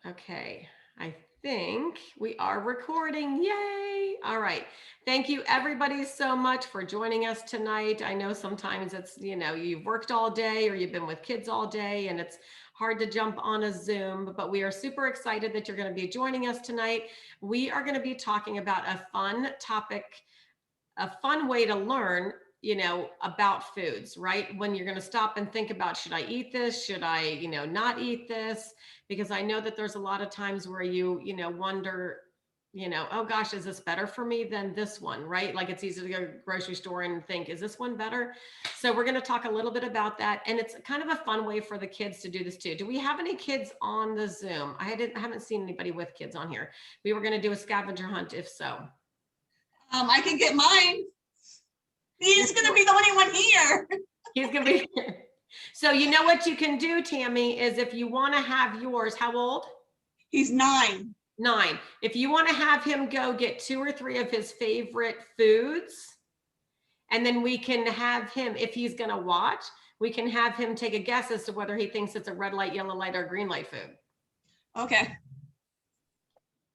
Okay, I think we are recording. Yay! All right. Thank you everybody so much for joining us tonight. I know sometimes it's, you've worked all day or you've been with kids all day and it's hard to jump on a Zoom, but we are super excited that you're going to be joining us tonight. We are going to be talking about a fun topic, a fun way to learn about foods, right? When you're going to stop and think about, should I eat this, should I not eat this, because I know that there's a lot of times where you wonder, oh gosh, is this better for me than this one, right? Like it's easy to go to the grocery store and think, is this one better? So we're going to talk a little bit about that, and it's kind of a fun way for the kids to do this too. Do we have any kids on the Zoom? I haven't seen anybody with kids on here. We were going to do a scavenger hunt if so. I can get mine. He's going to be the only one here. He's going to be here. So you know what you can do, Tammy, is if you want to have yours, how old? He's 9. 9. If you want to have him go get 2 or 3 of his favorite foods, and then we can have him, if he's going to watch, we can have him take a guess as to whether he thinks it's a red light, yellow light, or green light food. Okay.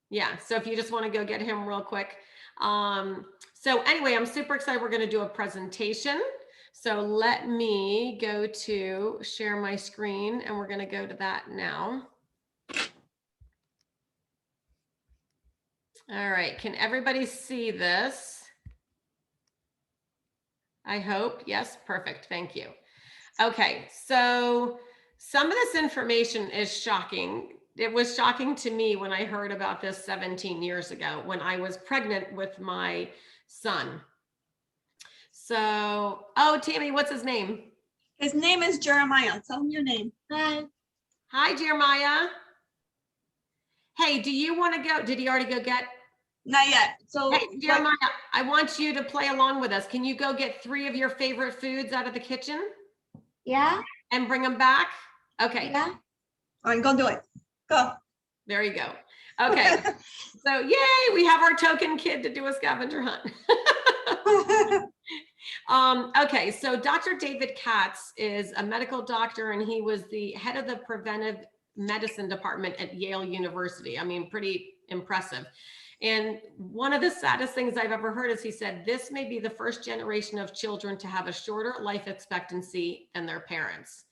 Yeah, so if you just want to go get him real quick. So anyway, I'm super excited. We're going to do a presentation. So let me go to share my screen, and we're going to go to that now. All right, can everybody see this? I hope, yes, perfect, thank you. Okay, so some of this information is shocking. It was shocking to me when I heard about this 17 years ago when I was pregnant with my son. So, oh, Tammy, what's his name? His name is Jeremiah. Tell him your name. Hi. Hi, Jeremiah. Hey, do you want to go? Did he already go get? Not yet. So, hey, Jeremiah, I want you to play along with us. Can you go get 3 of your favorite foods out of the kitchen? Yeah. And bring them back? Okay. Yeah. All right, go do it. Go. There you go. Okay. So yay, we have our token kid to do a scavenger hunt. Okay, so Dr. David Katz is a medical doctor, and he was the head of the preventive medicine department at Yale University. I mean, pretty impressive. And one of the saddest things I've ever heard is he said, this may be the first generation of children to have a shorter life expectancy than their parents,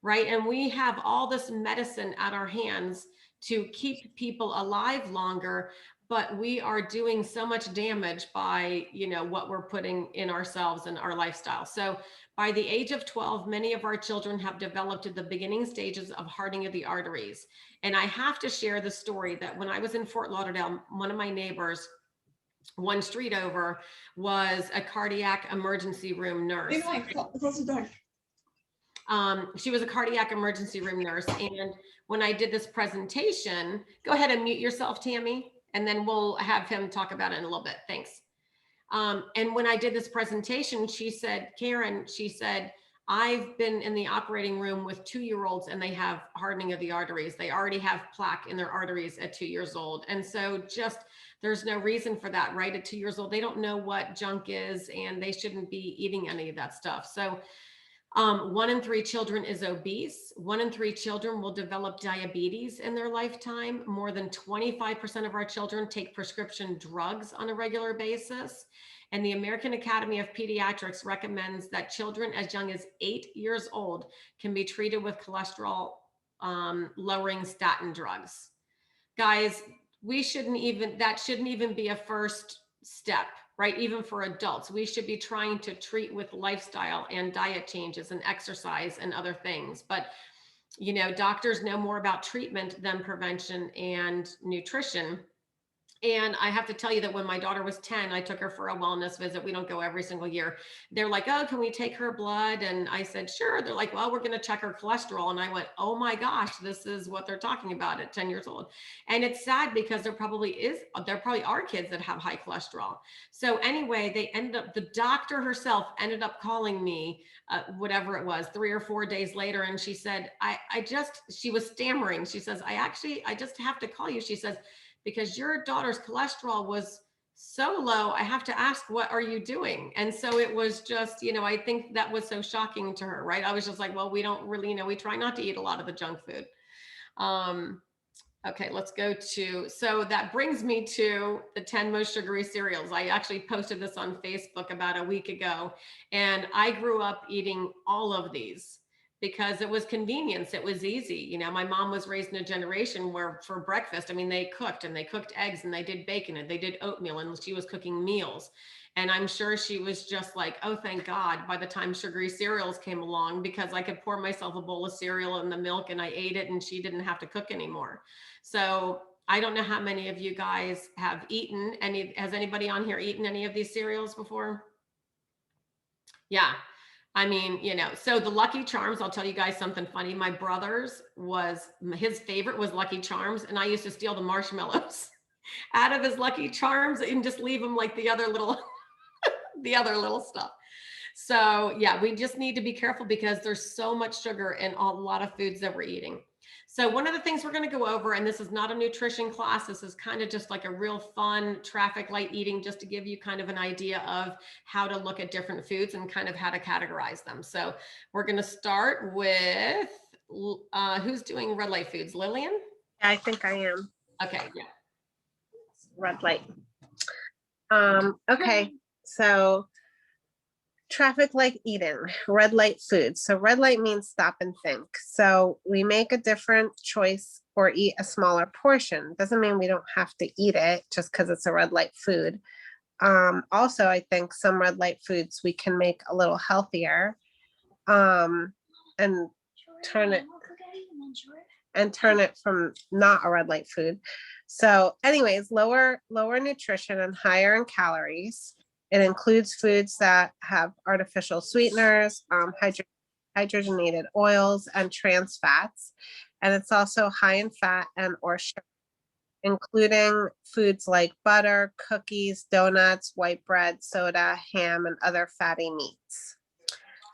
right? And we have all this medicine at our hands to keep people alive longer, but we are doing so much damage by, what we're putting in ourselves and our lifestyle. So by the age of 12, many of our children have developed at the beginning stages of hardening of the arteries. And I have to share the story that when I was in Fort Lauderdale, one of my neighbors, one street over, was a cardiac emergency room nurse. Close the door. She was a cardiac emergency room nurse. And when I did this presentation, go ahead and mute yourself, Tammy, and then we'll have him talk about it in a little bit. Thanks. And when I did this presentation, she said, Karen, she said, I've been in the operating room with 2-year-olds and they have hardening of the arteries. They already have plaque in their arteries at 2 years old. And so just, there's no reason for that, right? At 2 years old, they don't know what junk is and they shouldn't be eating any of that stuff. So 1 in 3 children is obese. 1 in 3 children will develop diabetes in their lifetime. More than 25% of our children take prescription drugs on a regular basis. And the American Academy of Pediatrics recommends that children as young as 8 years old can be treated with cholesterol lowering statin drugs. Guys, that shouldn't even be a first step, right? Even for adults, we should be trying to treat with lifestyle and diet changes and exercise and other things. But, doctors know more about treatment than prevention and nutrition. And I have to tell you that when my daughter was 10, I took her for a wellness visit. We don't go every single year. They're like, oh, can we take her blood? And I said, sure. They're like, well, we're going to check her cholesterol. And I went, oh my gosh, this is what they're talking about at 10 years old. And it's sad because there probably are kids that have high cholesterol. So anyway, the doctor herself ended up calling me, whatever it was, 3 or 4 days later. And she said, she was stammering. She says, I just have to call you. She says, because your daughter's cholesterol was so low, I have to ask, what are you doing? And so it was just, I think that was so shocking to her, right? I was just like, well, we don't really, we try not to eat a lot of the junk food. Okay, let's go to, so that brings me to the 10 most sugary cereals. I actually posted this on Facebook about a week ago, and I grew up eating all of these because it was convenience. It was easy. You know, my mom was raised in a generation where for breakfast, I mean, they cooked and they cooked eggs and they did bacon and they did oatmeal and she was cooking meals. And I'm sure she was just like, oh, thank God, by the time sugary cereals came along, because I could pour myself a bowl of cereal in the milk and I ate it and she didn't have to cook anymore. So I don't know how many of you guys have eaten any, has anybody on here eaten any of these cereals before? Yeah. I mean, you know, so the Lucky Charms, I'll tell you guys something funny. My brother's was, his favorite was Lucky Charms, and I used to steal the marshmallows out of his Lucky Charms and just leave them like the other little, the other little stuff. So yeah, we just need to be careful because there's so much sugar in a lot of foods that we're eating. So one of the things we're going to go over, and this is not a nutrition class, this is kind of just like a real fun traffic light eating, just to give you kind of an idea of how to look at different foods and kind of how to categorize them. So we're going to start with who's doing red light foods? Lillian? I think I am. Okay, yeah. Red light. Okay, so traffic light eating, red light food. So red light means stop and think. So we make a different choice or eat a smaller portion. Doesn't mean we don't have to eat it just because it's a red light food. Also, I think some red light foods we can make a little healthier, and turn it from not a red light food. So anyways, lower nutrition and higher in calories. It includes foods that have artificial sweeteners, hydrogenated oils, and trans fats. And it's also high in fat and or sugar, including foods like butter, cookies, donuts, white bread, soda, ham, and other fatty meats.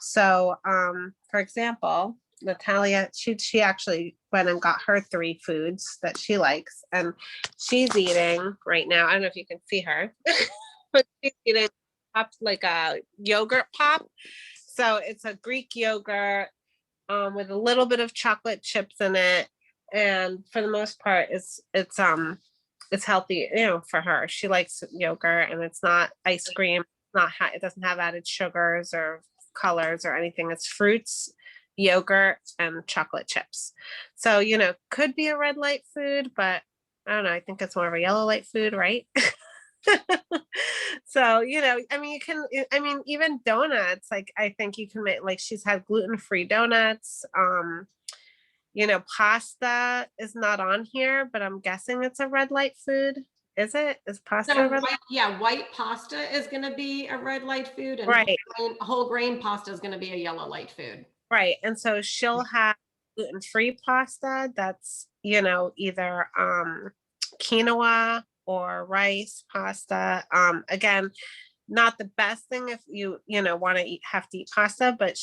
So, for example, Natalia, she actually went and got her 3 foods that she likes, and she's eating right now. I don't know if you can see her, but she's eating like a yogurt pop. So it's a Greek yogurt with a little bit of chocolate chips in it, and for the most part, it's healthy, you know, for her. She likes yogurt, and it's not ice cream. Not it doesn't have added sugars or colors or anything. It's fruits, yogurt, and chocolate chips. So, you know, could be a red light food, but I don't know. I think it's more of a yellow light food, right? So, you know, I mean, even donuts, like I think you can make, like she's had gluten-free donuts. You know, pasta is not on here, but I'm guessing it's a red light food. Is it? Is pasta So a red light? yeah, white pasta is going to be a red light food, and Right. whole grain pasta is going to be a yellow light food. Right. And so she'll have gluten-free pasta that's, you know, either quinoa or rice pasta. Again, not the best thing if you know, want to have to eat pasta, but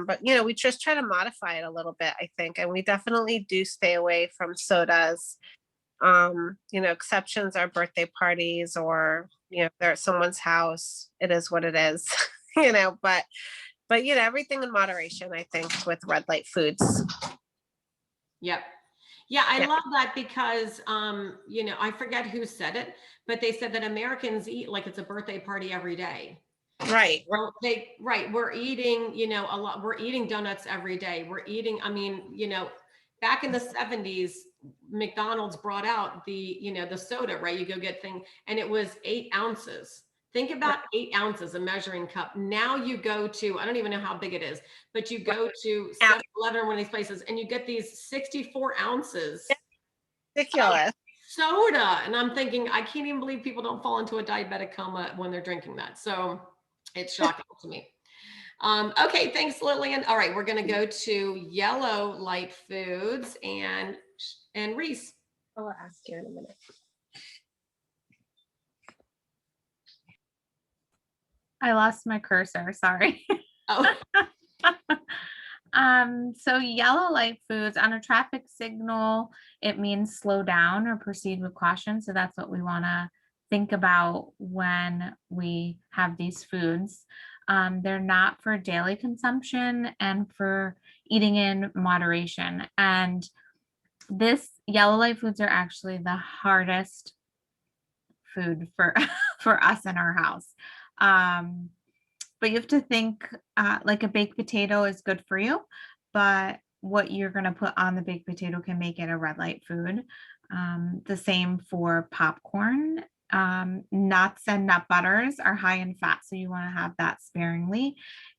but you know, we just try to modify it a little bit, I think. And we definitely do stay away from sodas. You know, exceptions are birthday parties, or, you know, they're at someone's house. It is what it is, you know, but you know, everything in moderation, I think, with red light foods. Yep. Yeah, I love that because, you know, I forget who said it, but they said that Americans eat like it's a birthday party every day. Right. Well, we're eating, you know, a lot, we're eating donuts every day. We're eating, I mean, you know, back in the 70s, McDonald's brought out the, you know, the soda, right? You go get thing, and it was 8 ounces. Think about 8 ounces, a measuring cup. Now you go to, I don't even know how big it is, but you go to 7-Eleven or one of these places and you get these 64 ounces. Ridiculous. Soda. And I'm thinking, I can't even believe people don't fall into a diabetic coma when they're drinking that. So it's shocking to me. Okay, thanks, Lillian. All right, we're going to go to yellow light foods and Rese. I'll ask you in a minute. I lost my cursor, sorry. Oh. So yellow light foods on a traffic signal, it means slow down or proceed with caution. So that's what we want to think about when we have these foods. They're not for daily consumption and for eating in moderation. And this yellow light foods are actually the hardest food for for us in our house. But you have to think like a baked potato is good for you, but what you're going to put on the baked potato can make it a red light food. The same for popcorn. Nuts and nut butters are high in fat, so you want to have that sparingly.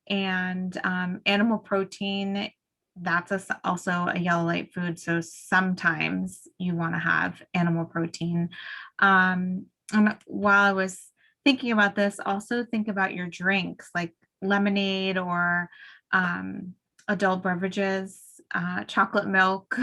And animal protein, that's also a yellow light food. So sometimes you want to have animal protein. And while I was thinking about this, also think about your drinks like lemonade or adult beverages, chocolate milk.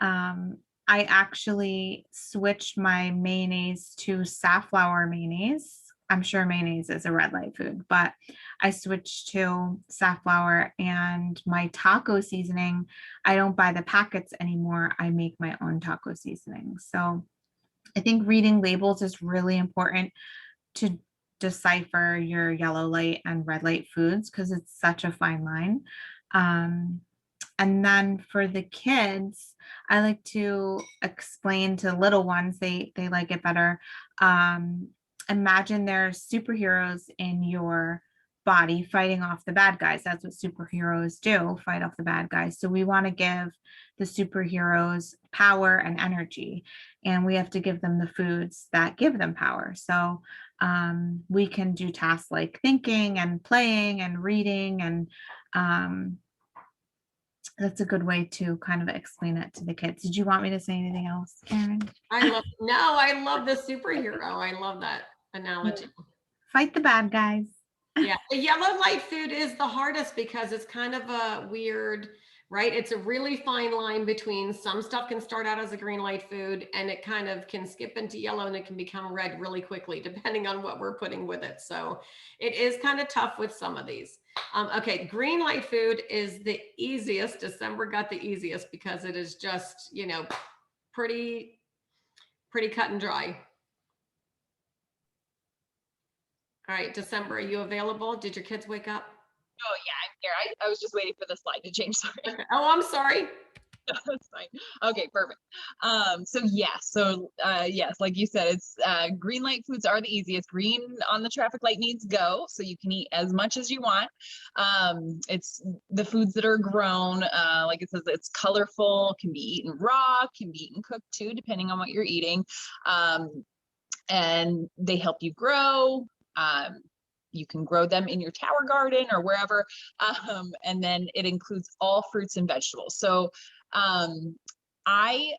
I actually switched my mayonnaise to safflower mayonnaise. I'm sure mayonnaise is a red light food, but I switched to safflower, and my taco seasoning, I don't buy the packets anymore. I make my own taco seasoning. So I think reading labels is really important to decipher your yellow light and red light foods because it's such a fine line. And then for the kids, I like to explain to little ones, they like it better. Imagine there's superheroes in your body fighting off the bad guys. That's what superheroes do, fight off the bad guys. So we want to give the superheroes power and energy, and we have to give them the foods that give them power. So we can do tasks like thinking and playing and reading, and that's a good way to kind of explain it to the kids. Did you want me to say anything else, Karen? I love the superhero. I love that analogy. Fight the bad guys. Yeah, the yellow light food is the hardest because it's kind of a weird, right? It's a really fine line between some stuff can start out as a green light food and it kind of can skip into yellow and it can become red really quickly depending on what we're putting with it. So it is kind of tough with some of these. Okay, green light food is the easiest. December got the easiest because it is just, you know, pretty cut and dry. All right, December, are you available? Did your kids wake up? Oh yeah, I'm here. I was just waiting for the slide to change. Sorry. Okay. Oh, I'm sorry. That's fine. Okay, perfect. Yes, like you said, it's green light foods are the easiest. Green on the traffic light means go, so you can eat as much as you want. It's the foods that are grown, like it says, it's colorful, can be eaten raw, can be eaten cooked too, depending on what you're eating. And they help you grow. You can grow them in your tower garden or wherever. And then it includes all fruits and vegetables. So I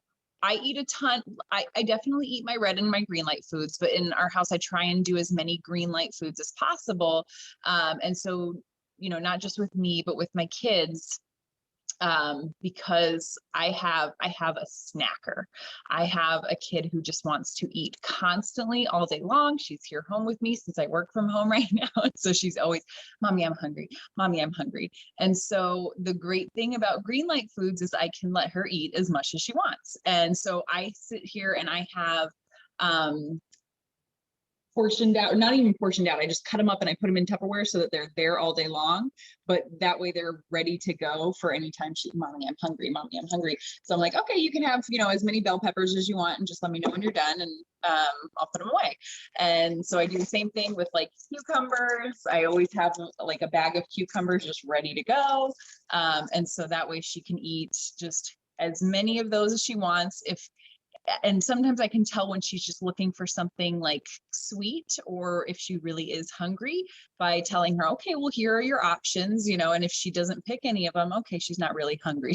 eat a ton. I definitely eat my red and my green light foods, but in our house, I try and do as many green light foods as possible. And so, you know, not just with me, but with my kids, because I have a snacker. I have a kid who just wants to eat constantly all day long. She's here home with me since I work from home right now. So she's always, Mommy, I'm hungry. Mommy, I'm hungry. And so the great thing about green light foods is I can let her eat as much as she wants. And so I sit here and I have, portioned out, not even portioned out. I just cut them up and I put them in Tupperware so that they're there all day long. But that way they're ready to go for any time Mommy, I'm hungry. Mommy, I'm hungry. So I'm like, okay, you can have, you know, as many bell peppers as you want and just let me know when you're done and I'll put them away. And so I do the same thing with like cucumbers. I always have like a bag of cucumbers just ready to go. And so that way she can eat just as many of those as she wants. And sometimes I can tell when she's just looking for something like sweet or if she really is hungry by telling her, okay, well, here are your options, you know, and if she doesn't pick any of them, okay, she's not really hungry.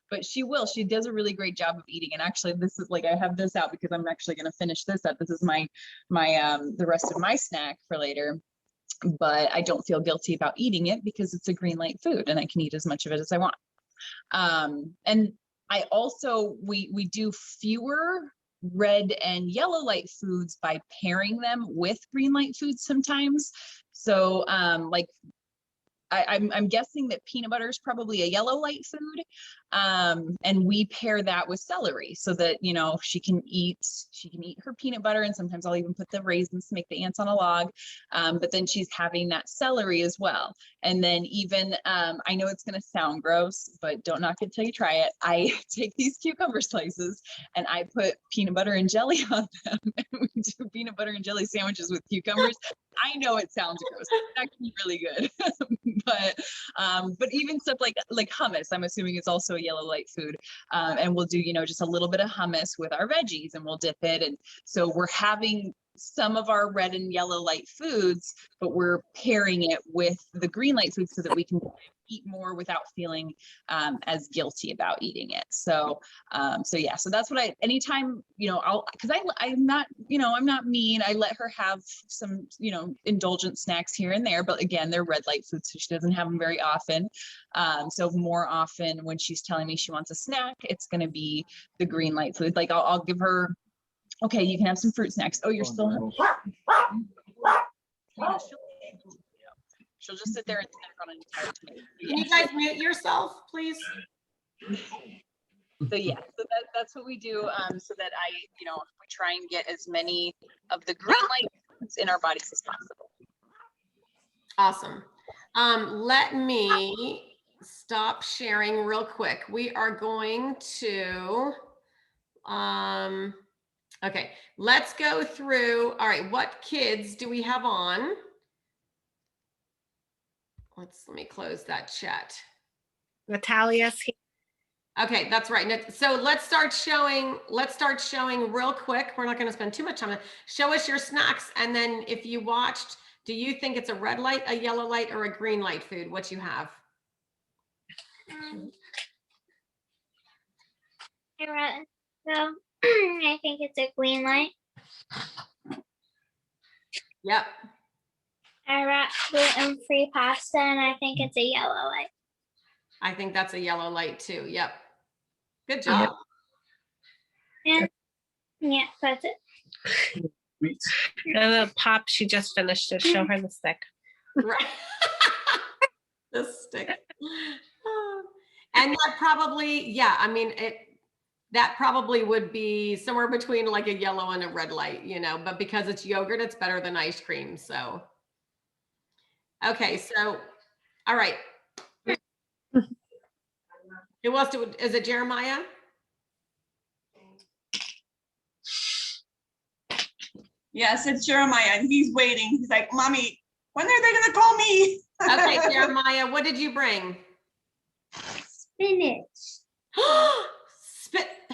But she will. She does a really great job of eating. And actually, this is like, I have this out because I'm actually going to finish this up. This is my the rest of my snack for later. But I don't feel guilty about eating it because it's a green light food and I can eat as much of it as I want. And I also, we do fewer red and yellow light foods by pairing them with green light foods sometimes. So like I'm guessing that peanut butter is probably a yellow light food. And we pair that with celery so that, you know, she can eat her peanut butter, and sometimes I'll even put the raisins to make the ants on a log. But then she's having that celery as well. And then even, I know it's going to sound gross, but don't knock it till you try it. I take these cucumber slices and I put peanut butter and jelly on them. And we do peanut butter and jelly sandwiches with cucumbers. I know it sounds gross. It's actually really good. But even stuff like hummus, I'm assuming it's also a yellow light food. And we'll do, you know, just a little bit of hummus with our veggies and we'll dip it. And so we're having some of our red and yellow light foods, but we're pairing it with the green light foods so that we can eat more without feeling as guilty about eating it. So yeah, so that's what anytime, you know, I'm not, you know, I'm not mean. I let her have some, you know, indulgent snacks here and there, but again, they're red light foods, so she doesn't have them very often. So more often when she's telling me she wants a snack, it's going to be the green light food. Like I'll give her, okay, you can have some fruit snacks. Oh, you're still. She'll just sit there and snack on an entire tomato. Can you guys mute yourself, please? So yeah, so that's what we do. So that you know, we try and get as many of the green light foods in our bodies as possible. Awesome. Let me stop sharing real quick. We are going to, okay, let's go through. All right, what kids do we have on? Let me close that chat. Natalia's here. Okay, that's right. So let's start showing real quick. We're not going to spend too much time. Show us your snacks. And then if you watched, do you think it's a red light, a yellow light, or a green light food? What you have? So I think it's a green light. Yep. I wrap gluten-free pasta, and I think it's a yellow light. I think that's a yellow light too. Yep. Good job. And yeah, that's it. And the pop, she just finished it. Show her the stick. Right. The stick. And that probably, yeah, I mean, that probably would be somewhere between like a yellow and a red light, you know, but because it's yogurt, it's better than ice cream. So, okay. So, all right. Who else is it Jeremiah? Yes, it's Jeremiah, and he's waiting. He's like, Mommy, when are they gonna call me? Okay, Jeremiah, what did you bring? Spinach.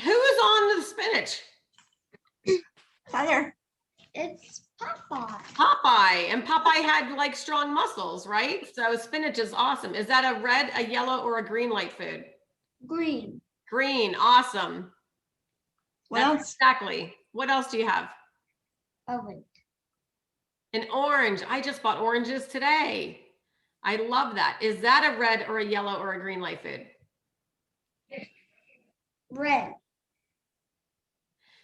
Who's on the spinach? Tyler. It's Popeye. Popeye, and Popeye had like strong muscles, right? So spinach is awesome. Is that a red, a yellow, or a green light food? Green. Green, awesome. Well, Exactly. What else do you have? Orange. An orange. I just bought oranges today. I love that. Is that a red or a yellow or a green light food? Red.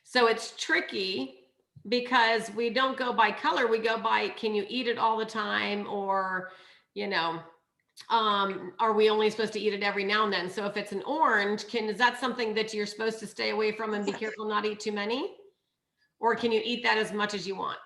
So it's tricky because we don't go by color. We go by, can you eat it all the time? Or, you know, are we only supposed to eat it every now and then? So if it's an orange, is that something that you're supposed to stay away from and be careful not eat too many? Or can you eat that as much as you want?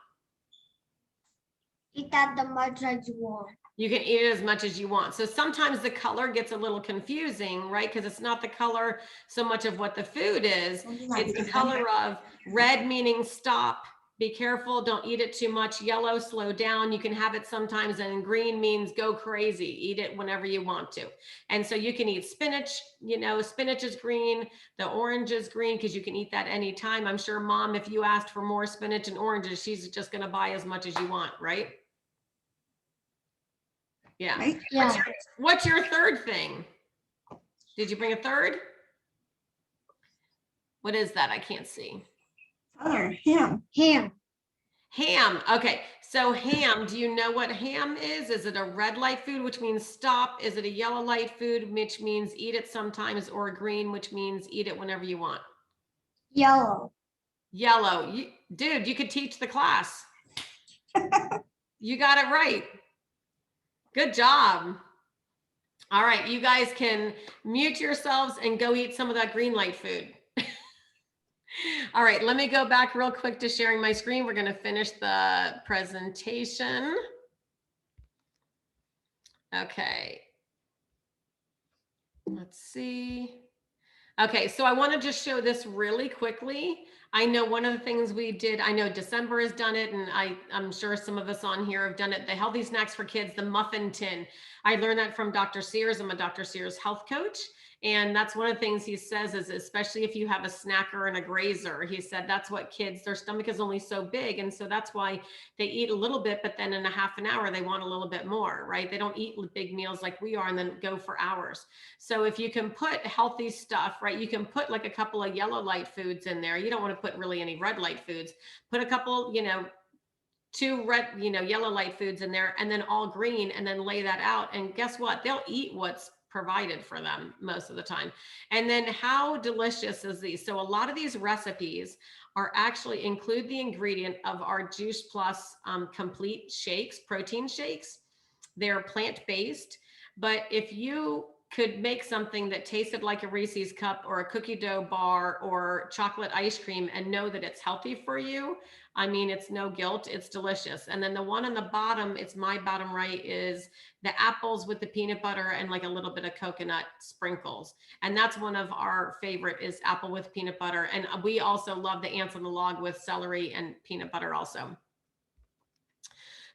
Eat that the much as you want. You can eat it as much as you want. So sometimes the color gets a little confusing, right? Because it's not the color so much of what the food is. It's the color of red meaning stop, be careful, don't eat it too much. Yellow, slow down. You can have it sometimes. And green means go crazy, eat it whenever you want to. And so you can eat spinach, you know, spinach is green. The orange is green because you can eat that anytime. I'm sure Mom, if you asked for more spinach and oranges, she's just going to buy as much as you want, right? Yeah. right? Yeah. What's your third thing? Did you bring a third? What is that? I can't see. Tyler, ham. Ham. Ham. Okay. So ham, do you know what ham is? Is it a red light food, which means stop? Is it a yellow light food, which means eat it sometimes, or a green, which means eat it whenever you want? Yellow. Yellow. Dude, you could teach the class. You got it right. Good job. All right, you guys can mute yourselves and go eat some of that green light food. All right, let me go back real quick to sharing my screen. We're going to finish the presentation. Okay. Let's see. Okay, so I want to just show this really quickly. I know one of the things we did, I know December has done it, and I'm sure some of us on here have done it. The healthy snacks for kids, the muffin tin. I learned that from Dr. Sears. I'm a Dr. Sears health coach. And that's one of the things he says is, especially if you have a snacker and a grazer, he said that's what kids, their stomach is only so big. And so that's why they eat a little bit, but then in a half an hour, they want a little bit more, right? They don't eat big meals like we are and then go for hours. So if you can put healthy stuff, right, you can put like a couple of yellow light foods in there. You don't want to put really any red light foods. Put a couple, two red, yellow light foods in there, and then all green, and then lay that out. And guess what? They'll eat what's provided for them most of the time. And then how delicious is these? So a lot of these recipes are actually include the ingredient of our Juice Plus complete shakes, protein shakes. They're plant-based, but if you could make something that tasted like a Reese's cup or a cookie dough bar or chocolate ice cream and know that it's healthy for you, I mean, it's no guilt, it's delicious. And then the one on the bottom, it's my bottom right, is the apples with the peanut butter and like a little bit of coconut sprinkles. And that's one of our favorite, is apple with peanut butter. And we also love the ants on the log with celery and peanut butter also.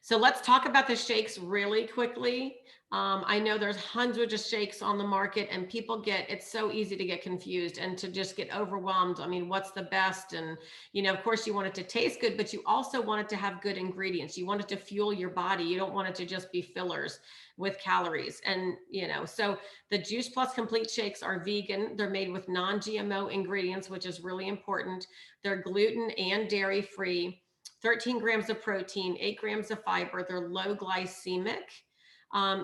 So let's talk about the shakes really quickly. I know there's hundreds of shakes on the market, and people it's so easy to get confused and to just get overwhelmed. I mean, what's the best? And, of course you want it to taste good, but you also want it to have good ingredients. You want it to fuel your body. You don't want it to just be fillers with calories. And, so the Juice Plus complete shakes are vegan. They're made with non-GMO ingredients, which is really important. They're gluten and dairy free. 13 grams of protein, 8 grams of fiber. They're low glycemic.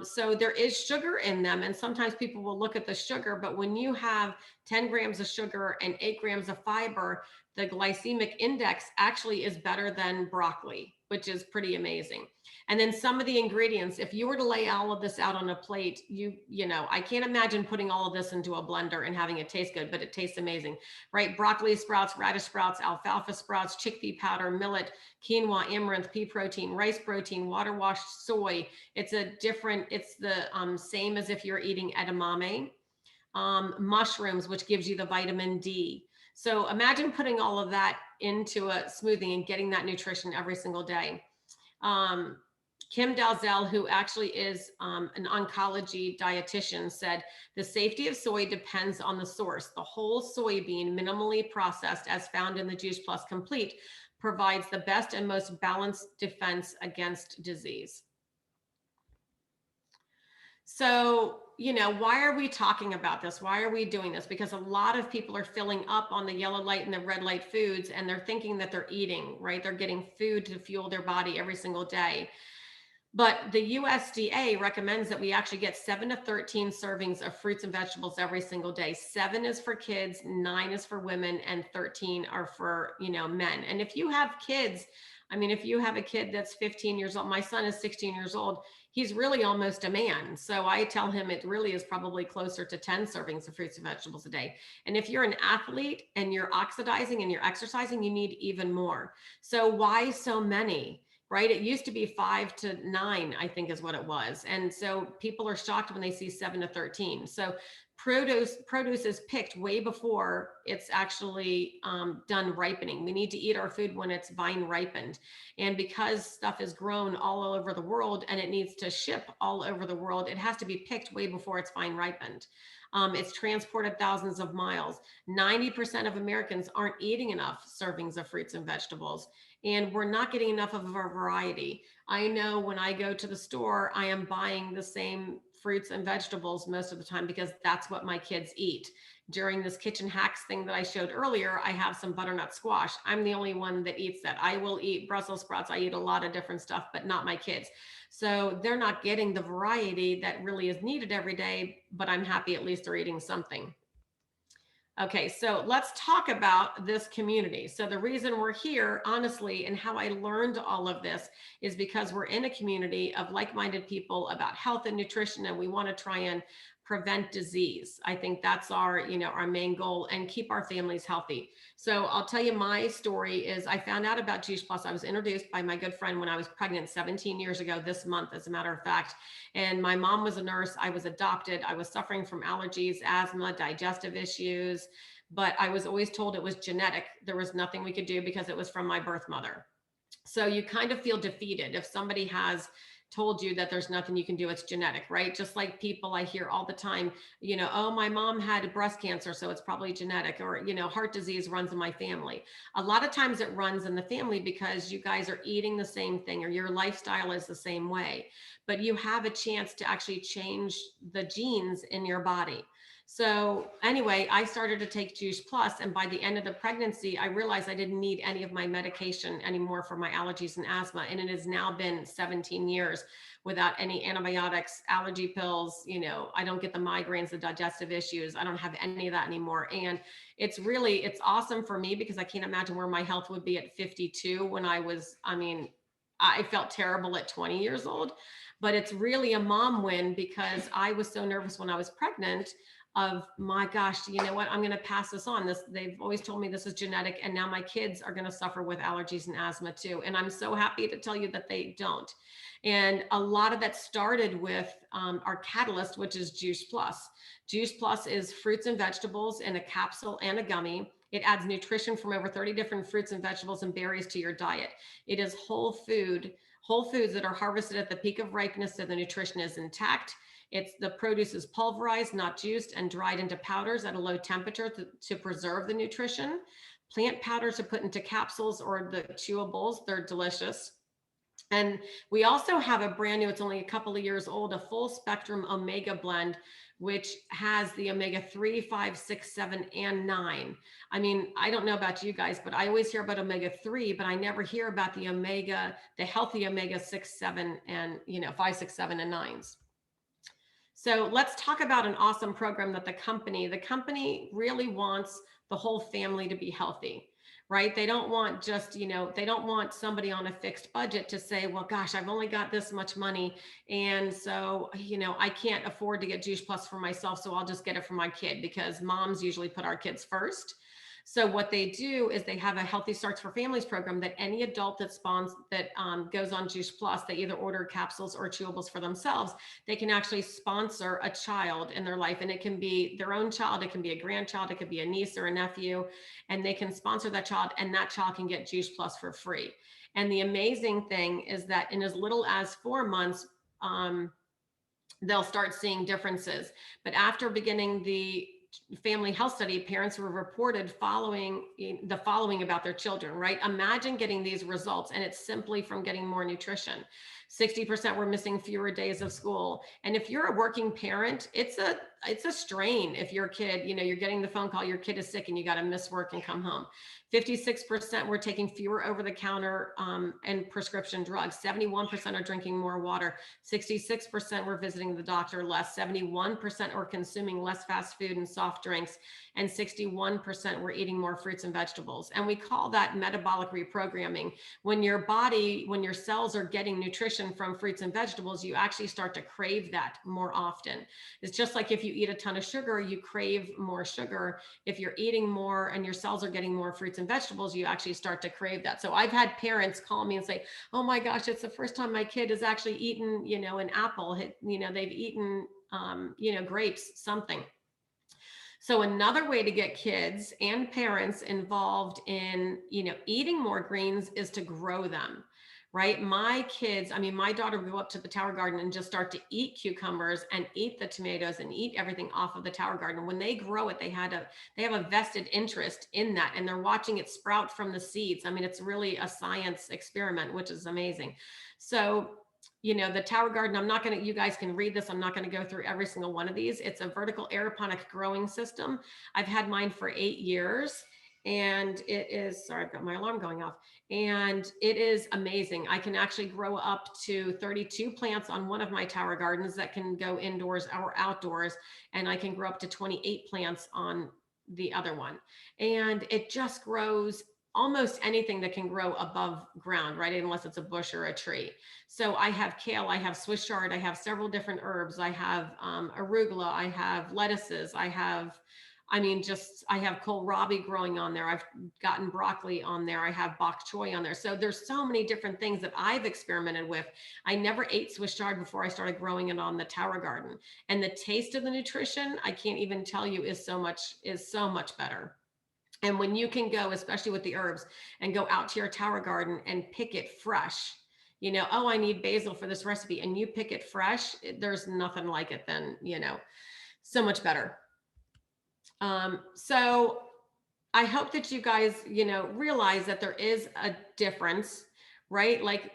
So there is sugar in them. And sometimes people will look at the sugar, but when you have 10 grams of sugar and 8 grams of fiber, the glycemic index actually is better than broccoli, which is pretty amazing. And then some of the ingredients, if you were to lay all of this out on a plate, I can't imagine putting all of this into a blender and having it taste good, but it tastes amazing, right? Broccoli sprouts, radish sprouts, alfalfa sprouts, chickpea powder, millet, quinoa, amaranth, pea protein, rice protein, water washed soy. It's the same as if you're eating edamame. Mushrooms, which gives you the vitamin D. So imagine putting all of that into a smoothie and getting that nutrition every single day. Kim Dalzell, who actually is an oncology dietitian, said the safety of soy depends on the source. The whole soybean, minimally processed as found in the Juice Plus Complete, provides the best and most balanced defense against disease. So, why are we talking about this? Why are we doing this? Because a lot of people are filling up on the yellow light and the red light foods, and they're thinking that they're eating, right? They're getting food to fuel their body every single day. But the USDA recommends that we actually get 7 to 13 servings of fruits and vegetables every single day. 7 is for kids, 9 is for women, and 13 are for, men. And if you have kids, if you have a kid that's 15 years old, my son is 16 years old, he's really almost a man. So I tell him it really is probably closer to 10 servings of fruits and vegetables a day. And if you're an athlete and you're oxidizing and you're exercising, you need even more. So why so many? Right? It used to be 5 to 9, I think is what it was. And so people are shocked when they see 7 to 13. So produce is picked way before it's actually done ripening. We need to eat our food when it's vine ripened. And because stuff is grown all over the world and it needs to ship all over the world, it has to be picked way before it's vine ripened. It's transported thousands of miles. 90% of Americans aren't eating enough servings of fruits and vegetables, and we're not getting enough of a variety. I know when I go to the store, I am buying the same fruits and vegetables most of the time because that's what my kids eat. During this kitchen hacks thing that I showed earlier, I have some butternut squash. I'm the only one that eats that. I will eat Brussels sprouts. I eat a lot of different stuff, but not my kids. So they're not getting the variety that really is needed every day, but I'm happy at least they're eating something. Okay, so let's talk about this community. So the reason we're here, honestly, and how I learned all of this is because we're in a community of like-minded people about health and nutrition, and we want to try and prevent disease. I think that's our, our main goal, and keep our families healthy. So I'll tell you my story is I found out about Juice Plus. I was introduced by my good friend when I was pregnant 17 years ago this month, as a matter of fact. And my mom was a nurse. I was adopted. I was suffering from allergies, asthma, digestive issues, but I was always told it was genetic. There was nothing we could do because it was from my birth mother. So you kind of feel defeated if somebody has told you that there's nothing you can do, it's genetic, right? Just like people I hear all the time, oh, my mom had breast cancer, so it's probably genetic, or, heart disease runs in my family. A lot of times it runs in the family because you guys are eating the same thing or your lifestyle is the same way, but you have a chance to actually change the genes in your body. So anyway, I started to take Juice Plus, and by the end of the pregnancy, I realized I didn't need any of my medication anymore for my allergies and asthma. And it has now been 17 years without any antibiotics, allergy pills. I don't get the migraines, the digestive issues. I don't have any of that anymore. And it's awesome for me because I can't imagine where my health would be at 52 when I felt terrible at 20 years old, but it's really a mom win because I was so nervous when I was pregnant of, my gosh, you know what, I'm going to pass this on. They've always told me this is genetic, and now my kids are going to suffer with allergies and asthma too. And I'm so happy to tell you that they don't. And a lot of that started with our catalyst, which is Juice Plus. Juice Plus is fruits and vegetables in a capsule and a gummy. It adds nutrition from over 30 different fruits and vegetables and berries to your diet. It is whole foods that are harvested at the peak of ripeness, so the nutrition is intact. The produce is pulverized, not juiced, and dried into powders at a low temperature to preserve the nutrition. Plant powders are put into capsules or the chewables. They're delicious. And we also have a brand new, it's only a couple of years old, a full spectrum omega blend, which has the omega 3, 5, 6, 7, and 9. I don't know about you guys, but I always hear about omega 3, but I never hear about the healthy omega 6, 7, and 5, 6, 7, and 9s. So let's talk about an awesome program that the company really wants the whole family to be healthy, right? They don't want just, they don't want somebody on a fixed budget to say, well, gosh, I've only got this much money. And so, I can't afford to get Juice Plus for myself. So I'll just get it for my kid, because moms usually put our kids first. So what they do is they have a Healthy Starts for Families program that any adult that goes on Juice Plus, they either order capsules or chewables for themselves. They can actually sponsor a child in their life, and it can be their own child, it can be a grandchild, it could be a niece or a nephew, and they can sponsor that child, and that child can get Juice Plus for free. And the amazing thing is that in as little as 4 months, they'll start seeing differences. But after beginning the family health study, parents were reported the following about their children, right? Imagine getting these results, and it's simply from getting more nutrition. 60% were missing fewer days of school. And if you're a working parent, it's a strain. If your kid, you're getting the phone call, your kid is sick and you got to miss work and come home. 56% were taking fewer over-the-counter and prescription drugs. 71% are drinking more water. 66% were visiting the doctor less. 71% were consuming less fast food and soft drinks. And 61% were eating more fruits and vegetables. And we call that metabolic reprogramming. When your cells are getting nutrition from fruits and vegetables, you actually start to crave that more often. It's just like if you eat a ton of sugar, you crave more sugar. If you're eating more and your cells are getting more fruits and vegetables, you actually start to crave that. So I've had parents call me and say, oh my gosh, it's the first time my kid has actually eaten, an apple. They've eaten, grapes, something. So another way to get kids and parents involved in, eating more greens is to grow them, right? My kids, my daughter will go up to the Tower Garden and just start to eat cucumbers and eat the tomatoes and eat everything off of the Tower Garden. When they grow it, they have a vested interest in that, and they're watching it sprout from the seeds. It's really a science experiment, which is amazing. So the Tower Garden, you guys can read this. I'm not going to go through every single one of these. It's a vertical aeroponic growing system. I've had mine for 8 years, and it is, sorry, I've got my alarm going off, and it is amazing. I can actually grow up to 32 plants on one of my Tower Gardens that can go indoors or outdoors. And I can grow up to 28 plants on the other one. And it just grows almost anything that can grow above ground, right? Unless it's a bush or a tree. So I have kale, I have Swiss chard, I have several different herbs. I have arugula, I have lettuces, I have kohlrabi growing on there. I've gotten broccoli on there. I have bok choy on there. So there's so many different things that I've experimented with. I never ate Swiss chard before I started growing it on the tower garden. And the taste of the nutrition, I can't even tell you, is so much better. And when you can go, especially with the herbs, and go out to your tower garden and pick it fresh, oh, I need basil for this recipe, and you pick it fresh, there's nothing like it then, so much better. So I hope that you guys, realize that there is a difference, right? Like,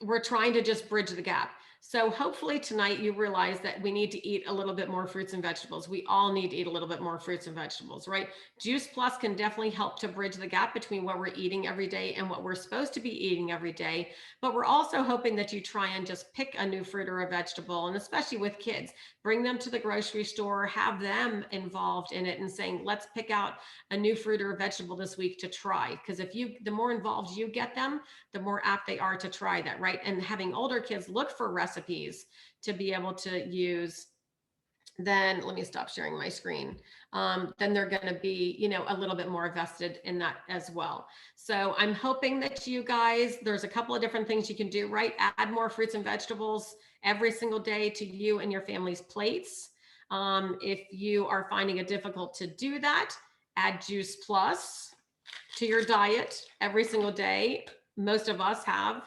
we're trying to just bridge the gap. So hopefully tonight you realize that we need to eat a little bit more fruits and vegetables. We all need to eat a little bit more fruits and vegetables, right? Juice Plus can definitely help to bridge the gap between what we're eating every day and what we're supposed to be eating every day. But we're also hoping that you try and just pick a new fruit or a vegetable, and especially with kids, bring them to the grocery store, have them involved in it and saying, let's pick out a new fruit or a vegetable this week to try. Because the more involved you get them, the more apt they are to try that, right? And having older kids look for recipes to be able to use, then let me stop sharing my screen. Then they're going to be, a little bit more vested in that as well. So I'm hoping that you guys, there's a couple of different things you can do, right? Add more fruits and vegetables every single day to you and your family's plates. If you are finding it difficult to do that, add Juice Plus to your diet every single day. Most of us have.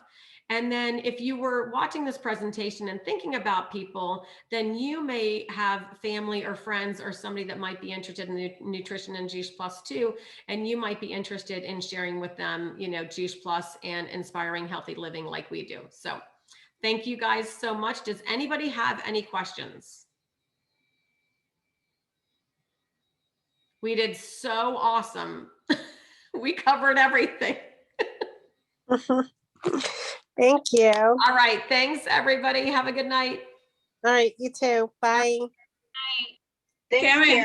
And then if you were watching this presentation and thinking about people, then you may have family or friends or somebody that might be interested in nutrition and Juice Plus too. And you might be interested in sharing with them, Juice Plus and inspiring healthy living like we do. So thank you guys so much. Does anybody have any questions? We did so awesome. We covered everything. Thank you. All right. Thanks, everybody. Have a good night. All right, you too. Bye. Karen.